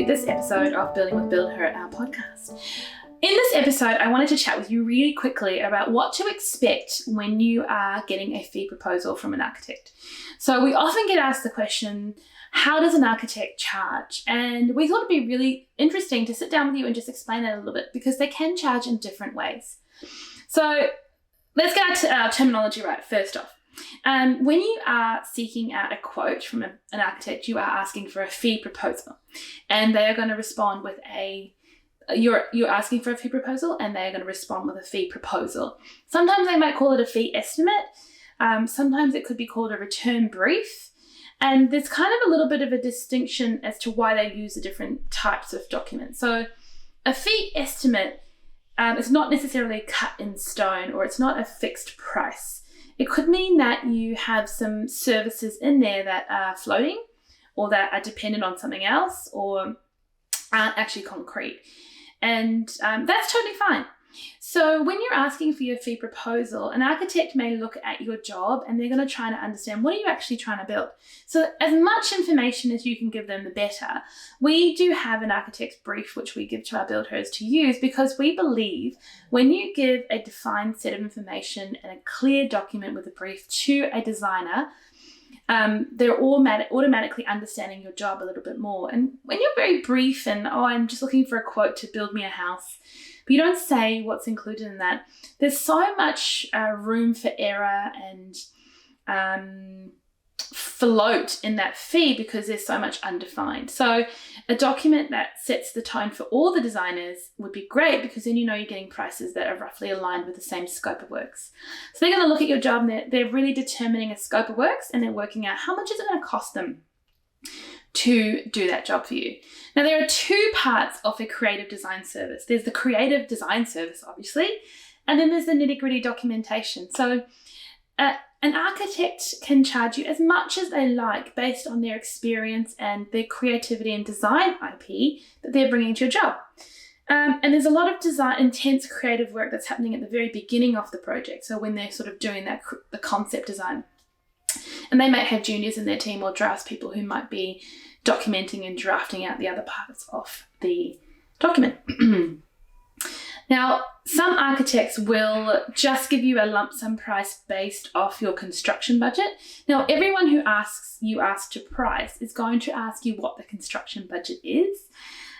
this episode of Building with BuildHer, our podcast. In this episode, I wanted to chat with you really quickly about what to expect when you are getting a fee proposal from an architect. So we often get asked the question, how does an architect charge? And we thought it'd be really interesting to sit down with you and just explain that a little bit, because they can charge in different ways. So let's get our terminology right first off. When you are seeking out a quote from an architect, you are asking for a fee proposal, and they are going to respond with you're asking for a fee proposal, and they are going to respond with a fee proposal. Sometimes they might call it a fee estimate. Sometimes it could be called a return brief. And there's kind of a little bit of a distinction as to why they use the different types of documents. So a fee estimate is not necessarily cut in stone, or it's not a fixed price. It could mean that you have some services in there that are floating, or that are dependent on something else, or aren't actually concrete. And that's totally fine. So when you're asking for your fee proposal, an architect may look at your job and they're going to try to understand, what are you actually trying to build? So as much information as you can give them, the better. We do have an architect's brief, which we give to our BuildHers to use, because we believe when you give a defined set of information and a clear document with a brief to a designer, they're automatically understanding your job a little bit more. And when you're very brief and, I'm just looking for a quote to build me a house, but you don't say what's included in that, there's so much room for error and float in that fee, because there's so much undefined. So a document that sets the tone for all the designers would be great, because then you know you're getting prices that are roughly aligned with the same scope of works. So they're going to look at your job and they're really determining a scope of works, and they're working out how much is it going to cost them to do that job for you. Now, there are two parts of a creative design service. There's the creative design service, obviously, and then there's the nitty-gritty documentation. So an architect can charge you as much as they like based on their experience and their creativity and design IP that they're bringing to your job. And there's a lot of intense creative work that's happening at the very beginning of the project. So when they're sort of doing the concept design, and they might have juniors in their team or draftspeople who might be documenting and drafting out the other parts of the document. Now, some architects will just give you a lump sum price based off your construction budget. Now, everyone who you ask to price is going to ask you what the construction budget is.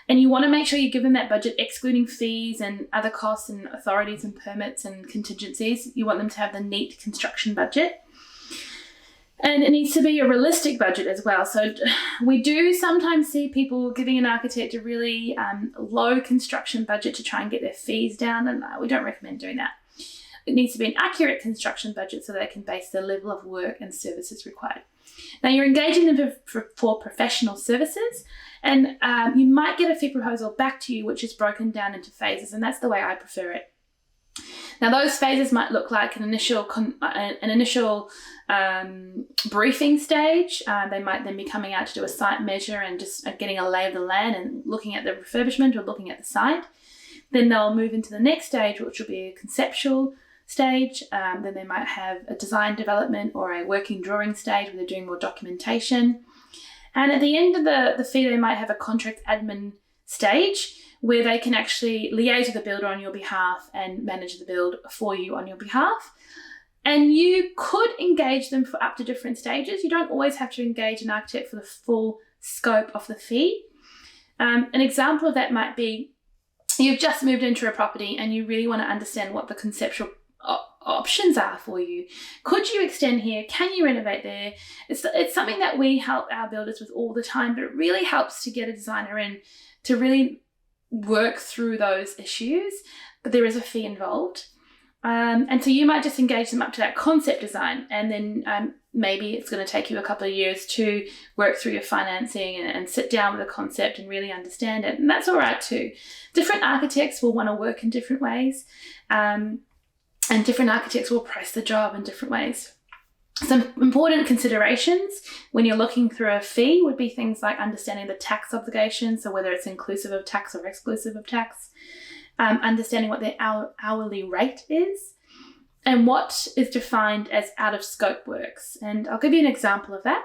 And you want to make sure you give them that budget, excluding fees and other costs and authorities and permits and contingencies. You want them to have the neat construction budget. And it needs to be a realistic budget as well. So we do sometimes see people giving an architect a really low construction budget to try and get their fees down, and we don't recommend doing that. It needs to be an accurate construction budget so they can base the level of work and services required. Now, you're engaging them for professional services, and you might get a fee proposal back to you which is broken down into phases, and that's the way I prefer it. Now, those phases might look like an initial briefing stage. They might then be coming out to do a site measure and just getting a lay of the land and looking at the refurbishment or looking at the site. Then they'll move into the next stage, which will be a conceptual stage. Then they might have a design development or a working drawing stage where they're doing more documentation. And at the end of the fee, they might have a contract admin stage, where they can actually liaise with the builder on your behalf and manage the build for you on your behalf. And you could engage them for up to different stages. You don't always have to engage an architect for the full scope of the fee. An example of that might be you've just moved into a property and you really want to understand what the conceptual options are for you. Could you extend here? Can you renovate there? It's something that we help our builders with all the time, but it really helps to get a designer in to really work through those issues, but there is a fee involved. And so you might just engage them up to that concept design, and then maybe it's going to take you a couple of years to work through your financing and sit down with the concept and really understand it. And that's all right too. Different architects will want to work in different ways, and different architects will price the job in different ways. Some important considerations when you're looking through a fee would be things like understanding the tax obligations, so whether it's inclusive of tax or exclusive of tax, understanding what their hourly rate is, and what is defined as out of scope works. And I'll give you an example of that.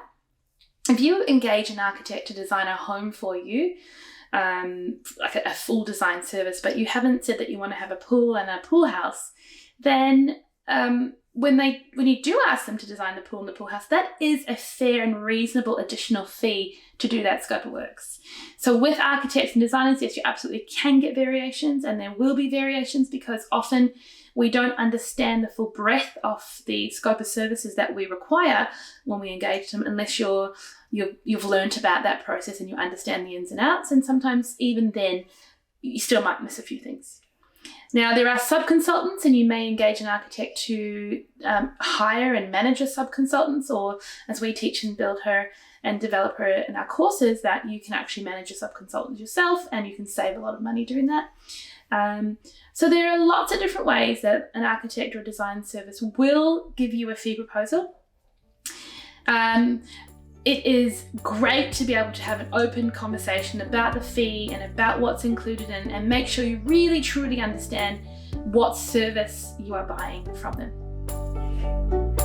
If you engage an architect to design a home for you, like a full design service, but you haven't said that you want to have a pool and a pool house, then when you do ask them to design the pool and the pool house, that is a fair and reasonable additional fee to do that scope of works. So with architects and designers, yes, you absolutely can get variations, and there will be variations because often we don't understand the full breadth of the scope of services that we require when we engage them, unless you've learned about that process and you understand the ins and outs. And sometimes even then, you still might miss a few things. Now, there are sub-consultants, and you may engage an architect to hire and manage a sub-consultants, or as we teach in BuildHer and DevelopHer in our courses, that you can actually manage a sub-consultant yourself, and you can save a lot of money doing that. So there are lots of different ways that an architect or design service will give you a fee proposal. It is great to be able to have an open conversation about the fee and about what's included in, and make sure you really truly understand what service you are buying from them.